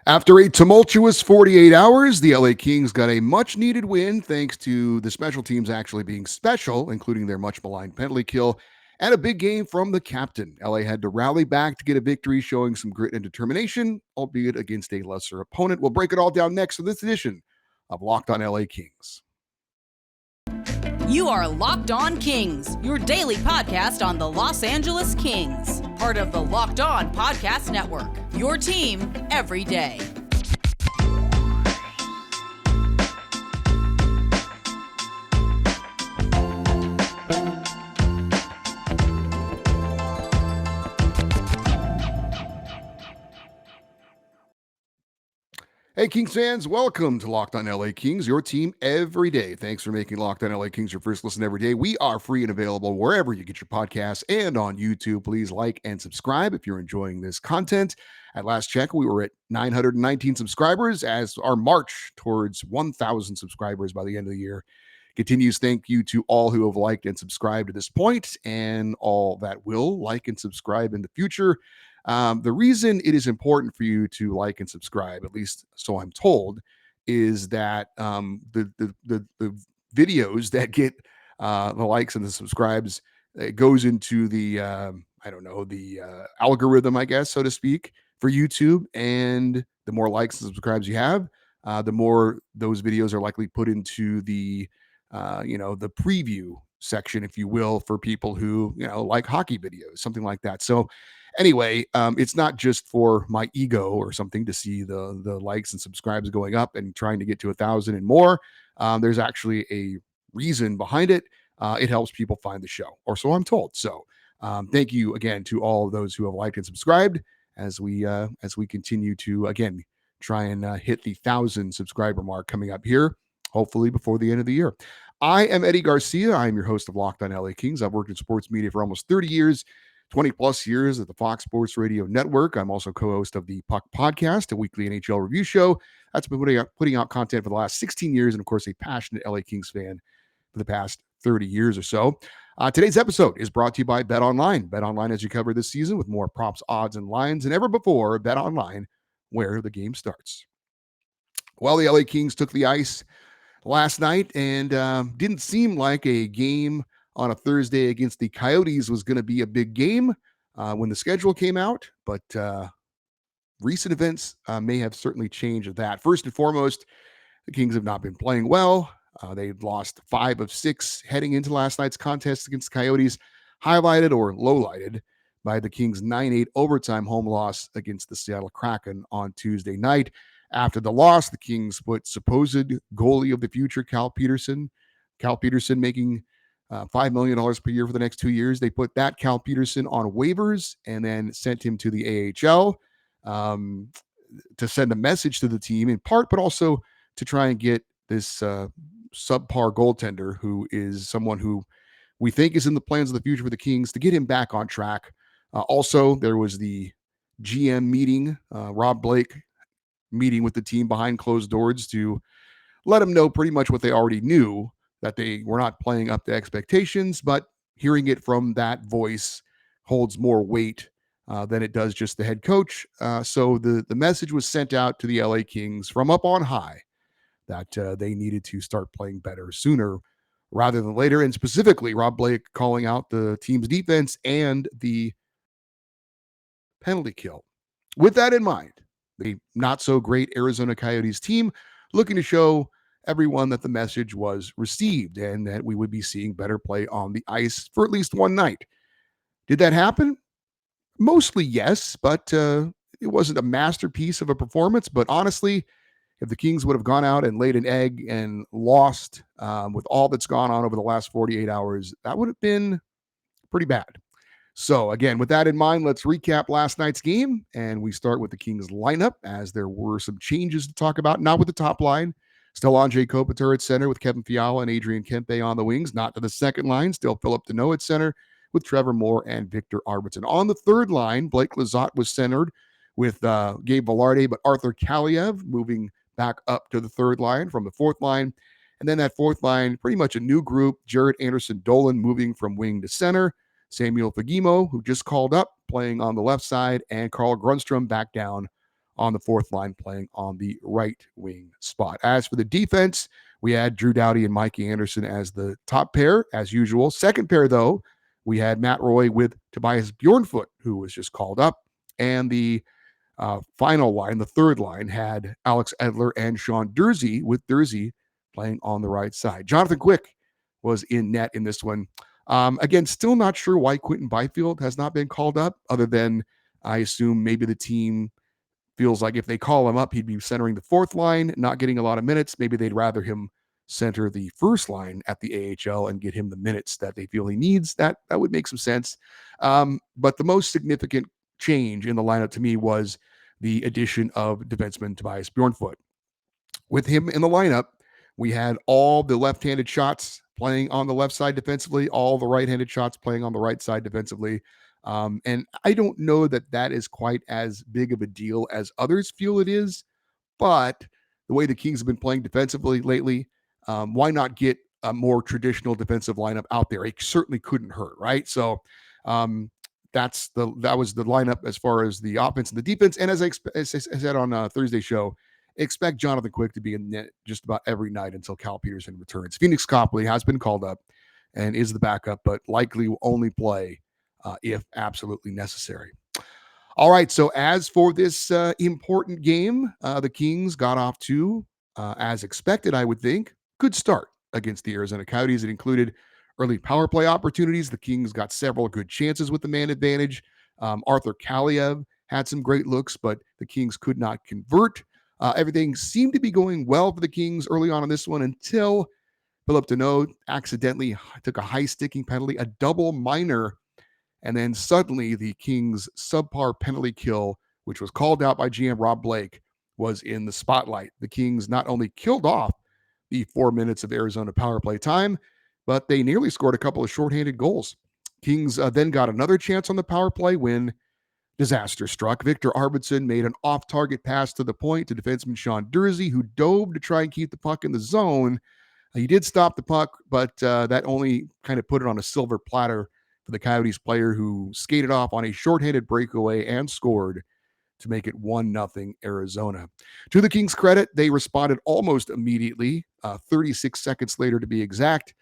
After a tumultuous 48 hours, the LA Kings got a much needed win thanks to the special teams actually being special, including their much maligned penalty kill and a big game from the captain. LA had to rally back to get a victory, showing some grit and determination, albeit against a lesser opponent. We'll break it all down next for this edition of Locked on LA Kings. You are Locked On Kings, your daily podcast on the Los Angeles Kings, part of the Locked On Podcast Network, your team every day. Hey, Kings fans, welcome to Locked on LA Kings, your team every day. Thanks for making Locked on LA Kings your first listen every day. We are free and available wherever you get your podcasts and on YouTube. Please like and subscribe if you're enjoying this content. At last check, we were at 919 subscribers as our march towards 1,000 subscribers by the end of the year continues. Thank you to all who have liked and subscribed to this point and all that will like and subscribe in the future. The reason it is important for you to like and subscribe, at least so I'm told, is that the videos that get the likes and the subscribes, it goes into the algorithm, I guess, so to speak, for YouTube. And the more likes and subscribes you have, the more those videos are likely put into the the preview section, if you will, for people who like hockey videos, something like that. So anyway, it's not just for my ego or something to see the likes and subscribes going up and trying to get to 1,000 and more. There's actually a reason behind it. It helps people find the show, or so I'm told. So thank you again to all of those who have liked and subscribed as we continue to again try and hit the 1,000 subscriber mark coming up here, hopefully before the end of the year. I am Eddie Garcia. I am your host of Locked on LA Kings. I've worked in sports media for almost 30 years. 20 plus years at the Fox Sports Radio Network. I'm also co-host of the Puck Podcast, a weekly NHL review show that's been putting out content for the last 16 years, and of course, a passionate LA Kings fan for the past 30 years or so. Today's episode is brought to you by BetOnline. BetOnline as you cover this season with more props, odds, and lines than ever before. BetOnline, where the game starts. Well, the LA Kings took the ice last night and didn't seem like a game on a Thursday against the Coyotes was going to be a big game when the schedule came out, but recent events may have certainly changed that. First and foremost, the Kings have not been playing well. They've lost 5 of 6 heading into last night's contest against the Coyotes, highlighted or lowlighted by the Kings' 9-8 overtime home loss against the Seattle Kraken on Tuesday night. After the loss, the Kings put supposed goalie of the future, Cal Peterson making $5 million per year for the next 2 years. They put that Cal Peterson on waivers and then sent him to the AHL to send a message to the team in part, but also to try and get this subpar goaltender, who is someone who we think is in the plans of the future for the Kings, to get him back on track. Also, there was the GM meeting, Rob Blake meeting with the team behind closed doors to let them know pretty much what they already knew, that they were not playing up to expectations, but hearing it from that voice holds more weight than it does just the head coach. So the message was sent out to the LA Kings from up on high that they needed to start playing better sooner rather than later. And specifically, Rob Blake calling out the team's defense and the penalty kill. With that in mind, the not so great Arizona Coyotes team looking to show everyone that the message was received and that we would be seeing better play on the ice for at least one night. Did that happen? Mostly yes, but it wasn't a masterpiece of a performance. But honestly, if the Kings would have gone out and laid an egg and lost with all that's gone on over the last 48 hours, that would have been pretty bad. So again, with that in mind, let's recap last night's game. And we start with the Kings lineup, as there were some changes to talk about, not with the top line. Still Anze Kopitar at center with Kevin Fiala and Adrian Kempe on the wings. Not to the second line. Still Philip Deneau at center with Trevor Moore and Victor Arvidsson. On the third line, Blake Lizotte was centered with Gabe Velarde, but Arthur Kaliev moving back up to the third line from the fourth line. And then that fourth line, pretty much a new group. Jared Anderson-Dolan moving from wing to center. Samuel Fagemo, who just called up, playing on the left side. And Carl Grundstrom back down on the fourth line, playing on the right wing spot. As for the defense, we had Drew Doughty and Mikey Anderson as the top pair, as usual. Second pair, though, we had Matt Roy with Tobias Bjornfoot, who was just called up. And the final line, the third line, had Alex Edler and Sean Durzi, with Durzi playing on the right side. Jonathan Quick was in net in this one. Again, still not sure why Quentin Byfield has not been called up, other than I assume maybe the team feels like if they call him up, he'd be centering the fourth line, not getting a lot of minutes. Maybe they'd rather him center the first line at the AHL and get him the minutes that they feel he needs. That would make some sense. But the most significant change in the lineup to me was the addition of defenseman Tobias Bjornfoot. With him in the lineup, we had all the left-handed shots playing on the left side defensively, all the right-handed shots playing on the right side defensively. And I don't know that that is quite as big of a deal as others feel it is, but the way the Kings have been playing defensively lately, why not get a more traditional defensive lineup out there? It certainly couldn't hurt, right? So that was the lineup as far as the offense and the defense. And as I said on Thursday's show, expect Jonathan Quick to be in net just about every night until Cal Peterson returns. Phoenix Copley has been called up and is the backup, but likely will only play if absolutely necessary. All right, so as for this important game, the Kings got off to, as expected, I would think, good start against the Arizona Coyotes. It included early power play opportunities. The Kings got several good chances with the man advantage. Arthur Kaliev had some great looks, but the Kings could not convert. Everything seemed to be going well for the Kings early on in this one until Philip Deneau accidentally took a high sticking penalty, a double minor, and then suddenly the Kings' subpar penalty kill, which was called out by GM Rob Blake, was in the spotlight. The Kings not only killed off the 4 minutes of Arizona power play time, but they nearly scored a couple of shorthanded goals. Kings then got another chance on the power play when disaster struck. Victor Arvidsson made an off-target pass to the point to defenseman Sean Durzi, who dove to try and keep the puck in the zone. He did stop the puck, but that only kind of put it on a silver platter for the Coyotes player, who skated off on a shorthanded breakaway and scored to make it 1-0 Arizona. To the Kings' credit, they responded almost immediately, 36 seconds later to be exact,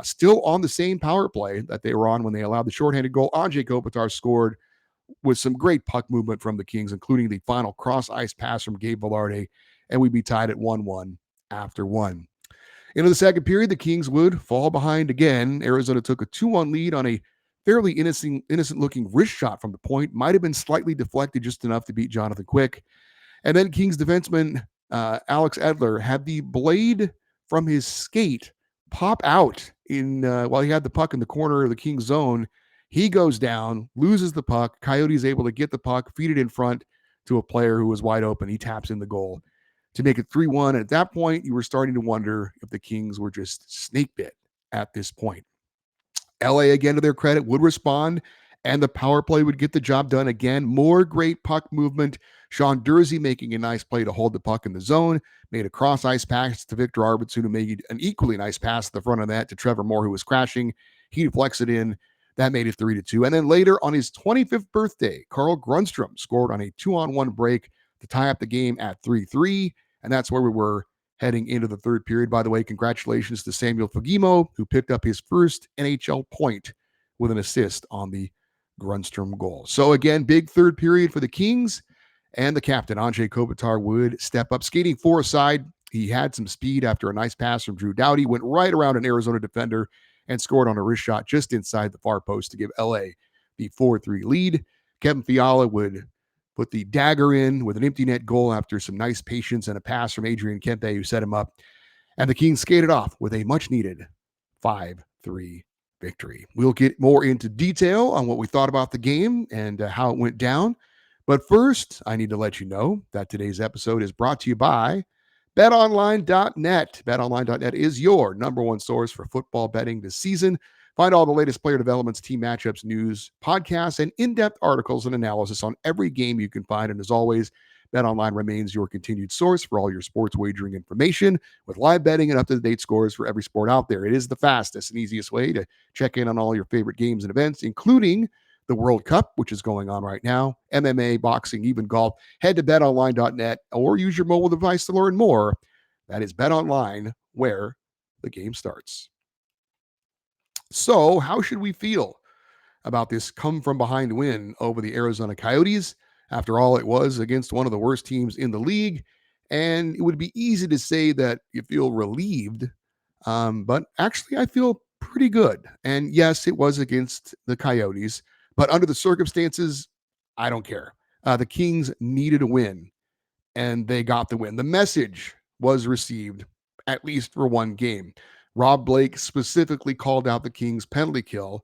still on the same power play that they were on when they allowed the shorthanded goal. Anze Kopitar scored with some great puck movement from the Kings, including the final cross-ice pass from Gabe Velarde, and we'd be tied at 1-1 after one. Into the second period, the Kings would fall behind again. Arizona took a 2-1 lead on a fairly innocent-looking wrist shot from the point. Might have been slightly deflected just enough to beat Jonathan Quick. And then Kings defenseman Alex Edler had the blade from his skate pop out while he had the puck in the corner of the Kings zone. He goes down, loses the puck. Coyotes able to get the puck, feed it in front to a player who was wide open. He taps in the goal to make it 3-1. And at that point, you were starting to wonder if the Kings were just snake bit at this point. LA, again, to their credit, would respond, and the power play would get the job done again. More great puck movement. Sean Durzi making a nice play to hold the puck in the zone, made a cross-ice pass to Victor Arvidsson, who made an equally nice pass at the front of that to Trevor Moore, who was crashing. He deflects it in. That made it 3-2. And then later on his 25th birthday, Carl Grundstrom scored on a 2-on-1 break to tie up the game at 3-3. And that's where we were heading into the third period. By the way, congratulations to Samuel Fagimo, who picked up his first NHL point with an assist on the Grundstrom goal. So again, big third period for the Kings, and the captain, Anze Kopitar, would step up, skating four-side. He had some speed after a nice pass from Drew Doughty, went right around an Arizona defender and scored on a wrist shot just inside the far post to give LA the 4-3 lead. Kevin Fiala would put the dagger in with an empty net goal after some nice patience and a pass from Adrian Kempe, who set him up. And the Kings skated off with a much-needed 5-3 victory. We'll get more into detail on what we thought about the game and how it went down. But first, I need to let you know that today's episode is brought to you by BetOnline.net. BetOnline.net is your number one source for football betting this season. Find all the latest player developments, team matchups, news, podcasts, and in-depth articles and analysis on every game you can find. And as always, BetOnline remains your continued source for all your sports wagering information, with live betting and up-to-date scores for every sport out there. It is the fastest and easiest way to check in on all your favorite games and events, including the World Cup, which is going on right now, MMA, boxing, even golf. Head to betonline.net or use your mobile device to learn more. That is BetOnline, where the game starts. So, how should we feel about this come from behind win over the Arizona Coyotes? After all, it was against one of the worst teams in the league. And it would be easy to say that you feel relieved, but actually, I feel pretty good. And yes, it was against the Coyotes, but under the circumstances, I don't care. The Kings needed a win, and they got the win. The message was received, at least for one game. Rob Blake specifically called out the Kings' penalty kill,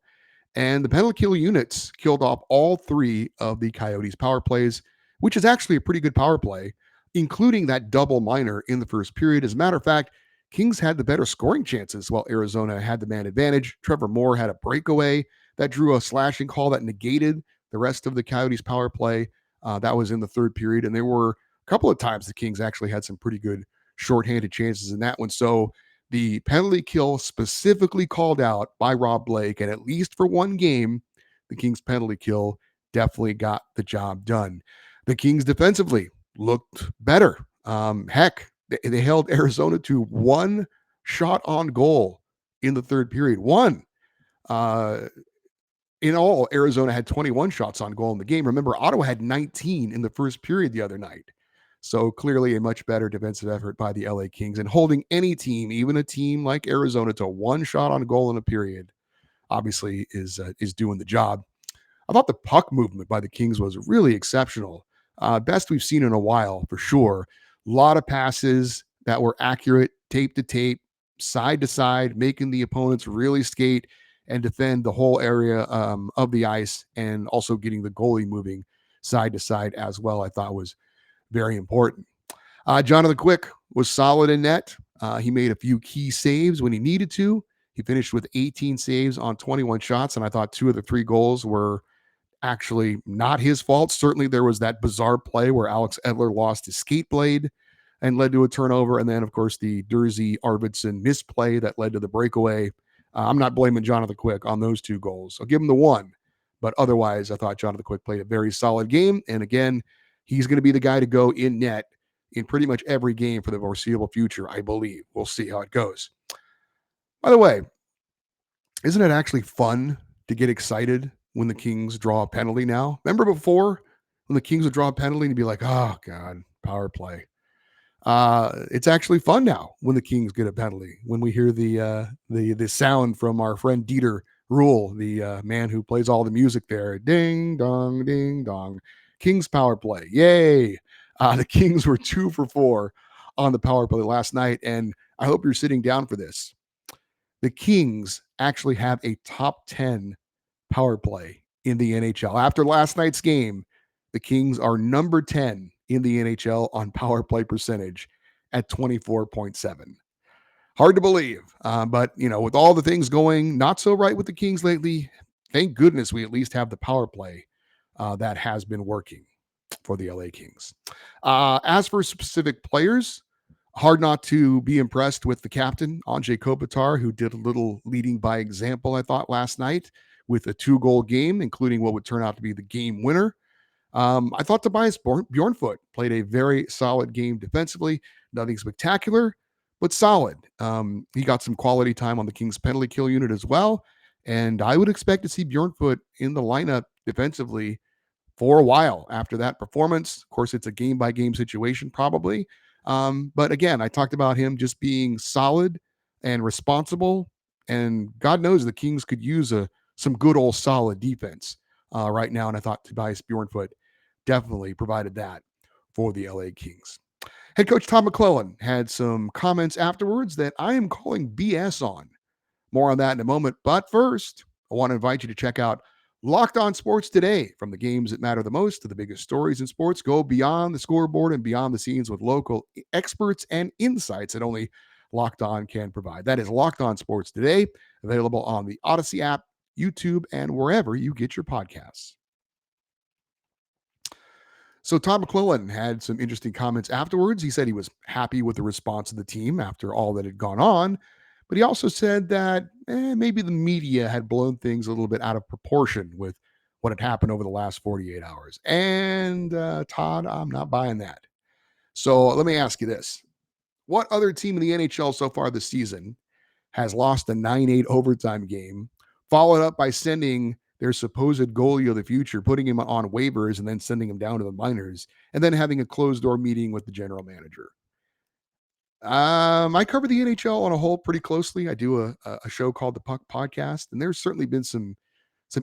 and the penalty kill units killed off all three of the Coyotes' power plays, which is actually a pretty good power play, including that double minor in the first period. As a matter of fact, Kings had the better scoring chances while Arizona had the man advantage. Trevor Moore had a breakaway that drew a slashing call that negated the rest of the Coyotes' power play. That was in the third period. And there were a couple of times the Kings actually had some pretty good shorthanded chances in that one. So the penalty kill specifically called out by Rob Blake, and at least for one game, the Kings penalty kill definitely got the job done. The Kings defensively looked better. Heck, they held Arizona to one shot on goal in the third period. One. Uh, in all, Arizona had 21 shots on goal in the game. Remember, Ottawa had 19 in the first period the other night. So clearly a much better defensive effort by the LA Kings, and holding any team, even a team like Arizona, to one shot on goal in a period, obviously is doing the job. I thought the puck movement by the Kings was really exceptional. Best we've seen in a while, for sure. A lot of passes that were accurate, tape to tape, side to side, making the opponents really skate and defend the whole area of the ice, and also getting the goalie moving side to side as well, I thought was very important. Jonathan Quick was solid in net. He made a few key saves when he needed to. He finished with 18 saves on 21 shots, and I thought two of the three goals were actually not his fault. Certainly, there was that bizarre play where Alex Edler lost his skate blade and led to a turnover. And then, of course, the Dursey Arvidsson misplay that led to the breakaway. I'm not blaming Jonathan Quick on those two goals. I'll give him the one. But otherwise, I thought Jonathan Quick played a very solid game. And again, he's going to be the guy to go in net in pretty much every game for the foreseeable future, I believe. We'll see how it goes. By the way, isn't it actually fun to get excited when the Kings draw a penalty now? Remember before when the Kings would draw a penalty and you'd be like, oh, God, power play. It's actually fun now when the Kings get a penalty. When we hear the sound from our friend Dieter Rule, the man who plays all the music there, ding dong, Kings power play, yay! The Kings were 2 for 4 on the power play last night, and I hope you're sitting down for this. The Kings actually have a top 10 power play in the NHL. After last night's game, the Kings are number 10 in the NHL on power play percentage at 24.7. Hard to believe, but with all the things going not so right with the Kings lately, thank goodness we at least have the power play that has been working for the LA Kings. As for specific players, hard not to be impressed with the captain, Anze Kopitar, who did a little leading by example, I thought, last night with a 2-goal game, including what would turn out to be the game winner. I thought Tobias Bjornfoot played a very solid game defensively. Nothing spectacular, but solid. He got some quality time on the Kings penalty kill unit as well. And I would expect to see Bjornfoot in the lineup defensively for a while after that performance. Of course, it's a game-by-game situation probably. But again, I talked about him just being solid and responsible. And God knows the Kings could use some good old solid defense right now. And I thought Tobias Bjornfoot definitely provided that for the LA Kings. Head coach Tom McClellan had some comments afterwards that I am calling BS on. More on that in a moment. But first, I want to invite you to check out Locked On Sports Today. From the games that matter the most to the biggest stories in sports, go beyond the scoreboard and beyond the scenes with local experts and insights that only Locked On can provide. That is Locked On Sports Today, available on the Odyssey app, YouTube, and wherever you get your podcasts. So Tom McClellan had some interesting comments afterwards. He said he was happy with the response of the team after all that had gone on, but he also said that maybe the media had blown things a little bit out of proportion with what had happened over the last 48 hours. And Todd, I'm not buying that. So let me ask you this. What other team in the NHL so far this season has lost a 9-8 overtime game, followed up by sending their supposed goalie of the future, putting him on waivers and then sending him down to the minors, and then having a closed door meeting with the general manager? I cover the NHL on a whole pretty closely. I do a show called the Puck Podcast, and there's certainly been some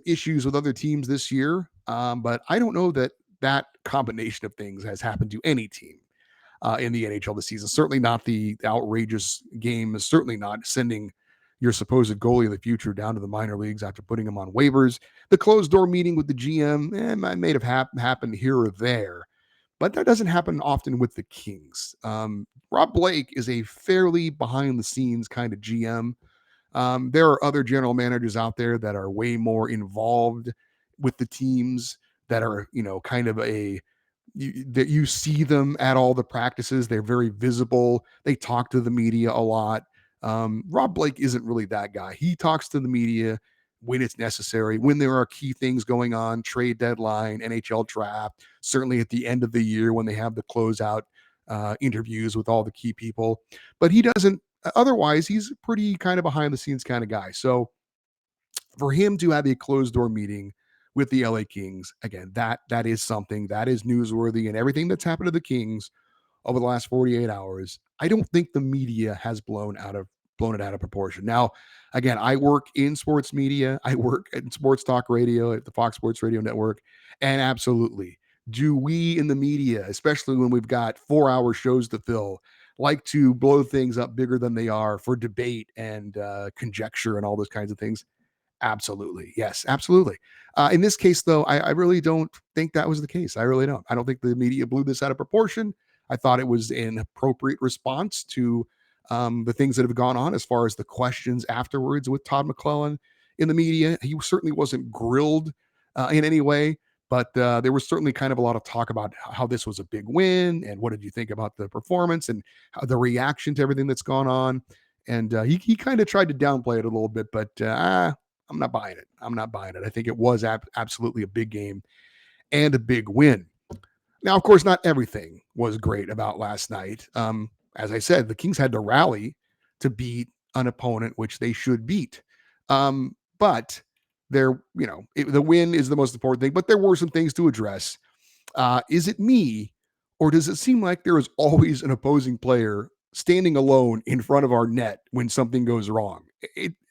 issues with other teams this year. But I don't know that that combination of things has happened to any team in the NHL this season. Certainly not the outrageous game. Certainly not sending your supposed goalie of the future down to the minor leagues after putting him on waivers. The closed door meeting with the GM may have happened here or there, but that doesn't happen often with the Kings. Rob Blake is a fairly behind the scenes kind of GM. There are other general managers out there that are way more involved with the teams, that are, kind of that you see them at all the practices. They're very visible. They talk to the media a lot. Rob Blake isn't really that guy. He talks to the media when it's necessary, when there are key things going on, trade deadline, NHL draft, certainly at the end of the year when they have the closeout interviews with all the key people. But he doesn't, otherwise, he's a pretty kind of behind the scenes kind of guy. So for him to have a closed door meeting with the LA Kings, again, that is something that is newsworthy, and everything that's happened to the Kings over the last 48 hours, I don't think the media has blown it out of proportion. Now, again, I work in sports media. I work in sports talk radio at the Fox Sports Radio Network, and absolutely, do we in the media, especially when we've got 4-hour shows to fill, like to blow things up bigger than they are for debate and conjecture and all those kinds of things? Absolutely. Yes, absolutely. In this case, though, I really don't think that was the case. I really don't. I don't think the media blew this out of proportion. I thought it was an appropriate response to the things that have gone on as far as the questions afterwards with Todd McClellan in the media. He certainly wasn't grilled in any way, but there was certainly kind of a lot of talk about how this was a big win and what did you think about the performance and how the reaction to everything that's gone on. And he kind of tried to downplay it a little bit, but I'm not buying it. I'm not buying it. I think it was absolutely a big game and a big win. Now, of course, not everything was great about last night. As I said, the Kings had to rally to beat an opponent which they should beat. But the win is the most important thing. But there were some things to address. Is it me, or does it seem like there is always an opposing player standing alone in front of our net when something goes wrong?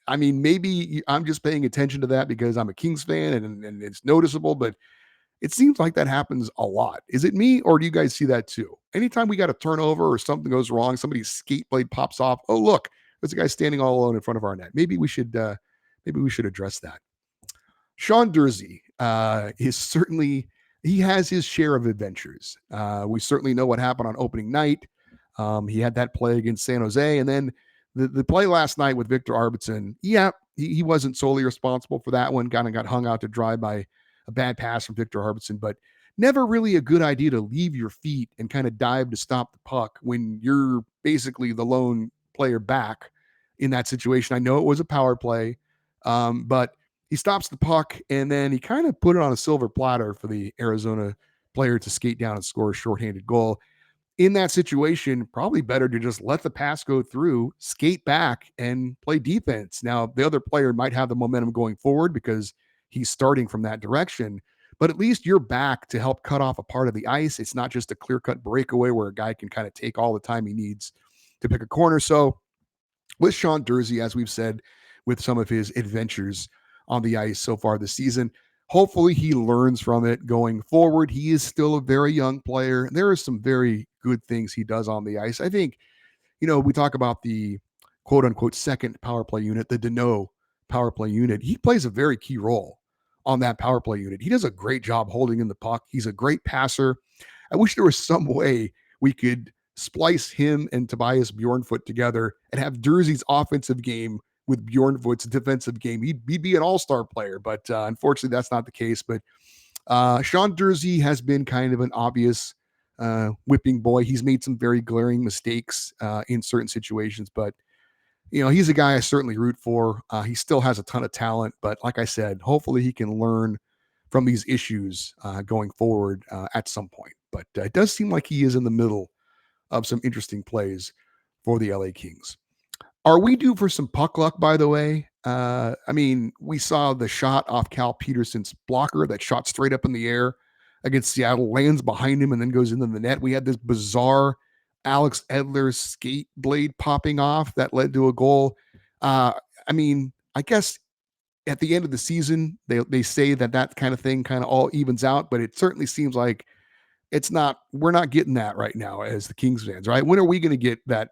I mean, maybe I'm just paying attention to that because I'm a Kings fan and it's noticeable, but it seems like that happens a lot. Is it me, or do you guys see that too? Anytime we got a turnover or something goes wrong, somebody's skate blade pops off. Oh, look, there's a guy standing all alone in front of our net. Maybe we should address that. Sean Durzi he has his share of adventures. We certainly know what happened on opening night. He had that play against San Jose, and then the play last night with Victor Arvidsson. Yeah, he wasn't solely responsible for that one. Kind of got hung out to dry by a bad pass from Victor Arvidsson, but never really a good idea to leave your feet and kind of dive to stop the puck when you're basically the lone player back in that situation. I know it was a power play, but he stops the puck and then he kind of put it on a silver platter for the Arizona player to skate down and score a shorthanded goal. In that situation, probably better to just let the pass go through, skate back, and play defense. Now, the other player might have the momentum going forward because he's starting from that direction, but at least you're back to help cut off a part of the ice. It's not just a clear-cut breakaway where a guy can kind of take all the time he needs to pick a corner. So with Sean Durzi, as we've said, with some of his adventures on the ice so far this season, hopefully he learns from it going forward. He is still a very young player. There are some very good things he does on the ice. I think, we talk about the quote unquote second power play unit, the Deneau power play unit. He plays a very key role on that power play unit. He does a great job holding in the puck. He's a great passer. I wish there was some way we could splice him and Tobias Bjornfoot together and have Durzi's offensive game with Bjornfoot's defensive game. He'd be an all-star player, but unfortunately that's not the case. But Sean Durzi has been kind of an obvious whipping boy. He's made some very glaring mistakes in certain situations, but he's a guy I certainly root for. He still has a ton of talent, but like I said, hopefully he can learn from these issues going forward at some point. But it does seem like he is in the middle of some interesting plays for the LA Kings. Are we due for some puck luck, by the way? I mean, we saw the shot off Cal Peterson's blocker that shot straight up in the air against Seattle, lands behind him, and then goes into the net. We had this bizarre Alex Edler skate blade popping off that led to a goal. I mean, I guess at the end of the season, they say that kind of thing kind of all evens out, but it certainly seems like it's not. We're not getting that right now as the Kings fans, right? When are we going to get that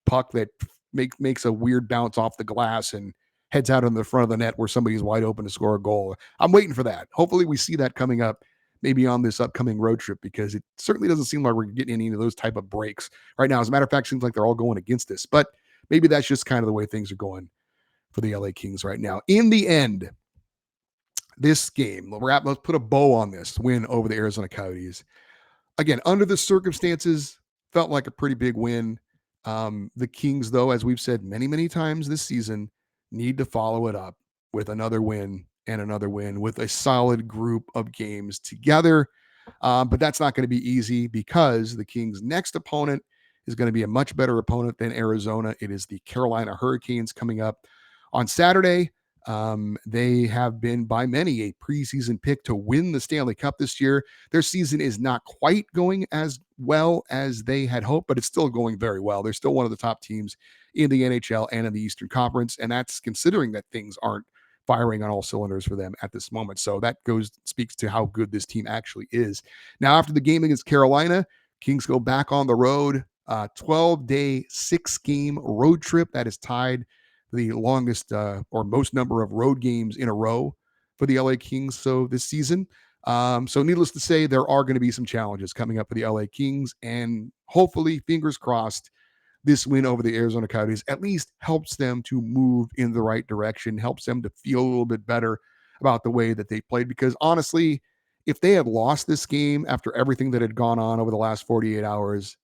puck that makes a weird bounce off the glass and heads out in the front of the net where somebody's wide open to score a goal? I'm waiting for that. Hopefully, we see that coming up maybe on this upcoming road trip, because it certainly doesn't seem like we're getting any of those type of breaks right now. As a matter of fact, it seems like they're all going against us. But maybe that's just kind of the way things are going for the LA Kings right now. In the end, this game, let's put a bow on this win over the Arizona Coyotes. Again, under the circumstances, felt like a pretty big win. The Kings, though, as we've said many, many times this season, need to follow it up with another win and another win with a solid group of games together. But that's not going to be easy, because the Kings' next opponent is going to be a much better opponent than Arizona. It is the Carolina Hurricanes coming up on Saturday. They have been by many a preseason pick to win the Stanley Cup this year. Their season is not quite going as well as they had hoped, but it's still going very well. They're still one of the top teams in the NHL and in the Eastern Conference, and that's considering that things aren't firing on all cylinders for them at this moment. So that speaks to how good this team actually is. Now, after the game against Carolina, Kings go back on the road, 12-day, 6-game road trip that is tied the longest or most number of road games in a row for the LA Kings this season. So needless to say, there are going to be some challenges coming up for the LA Kings, and hopefully, fingers crossed, this win over the Arizona Coyotes at least helps them to move in the right direction, helps them to feel a little bit better about the way that they played. Because honestly, if they had lost this game after everything that had gone on over the last 48 hours,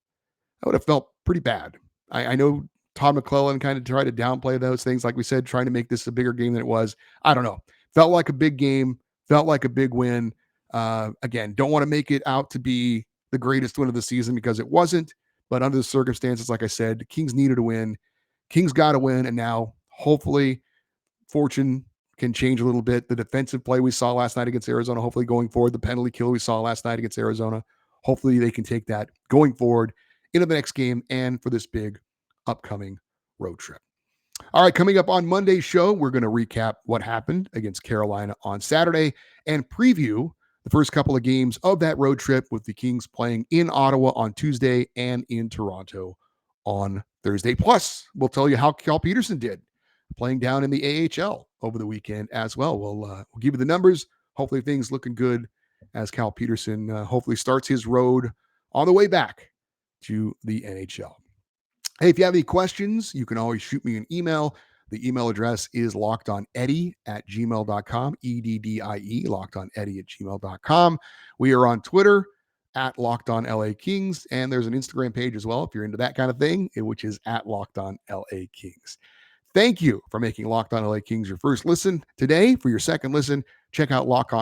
I would have felt pretty bad. I know Todd McClellan kind of tried to downplay those things, like we said, trying to make this a bigger game than it was. I don't know. Felt like a big game, felt like a big win. Again, don't want to make it out to be the greatest win of the season, because it wasn't. But under the circumstances, like I said, the Kings needed a win. Kings got to win, and now hopefully fortune can change a little bit. The defensive play we saw last night against Arizona, hopefully going forward, the penalty kill we saw last night against Arizona, hopefully they can take that going forward into the next game and for this big upcoming road trip. All right, coming up on Monday's show, we're going to recap what happened against Carolina on Saturday and preview the first couple of games of that road trip, with the Kings playing in Ottawa on Tuesday and in Toronto on Thursday. Plus, we'll tell you how Cal Peterson did playing down in the AHL over the weekend as well. We'll give you the numbers. Hopefully things looking good as Cal Peterson hopefully starts his road on the way back to the NHL. Hey, if you have any questions, you can always shoot me an email. The email address is lockedoneddie@gmail.com, EDDIE, lockedoneddie@gmail.com. We are on Twitter @LockedOnLAKings, and there's an Instagram page as well if you're into that kind of thing, which is @LockedOnLAKings. Thank you for making Locked On LA Kings your first listen today. For your second listen, check out Locked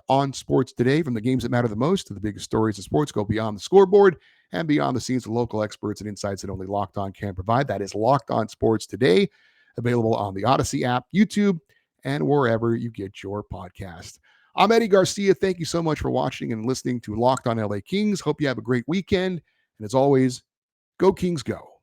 On Sports Today. From the games that matter the most to the biggest stories in sports, go beyond the scoreboard and beyond the scenes with local experts and insights that only Locked On can provide. That is Locked On Sports Today, available on the Odyssey app, YouTube, and wherever you get your podcast. I'm Eddie Garcia. Thank you so much for watching and listening to Locked On LA Kings. Hope you have a great weekend. And as always, go Kings go.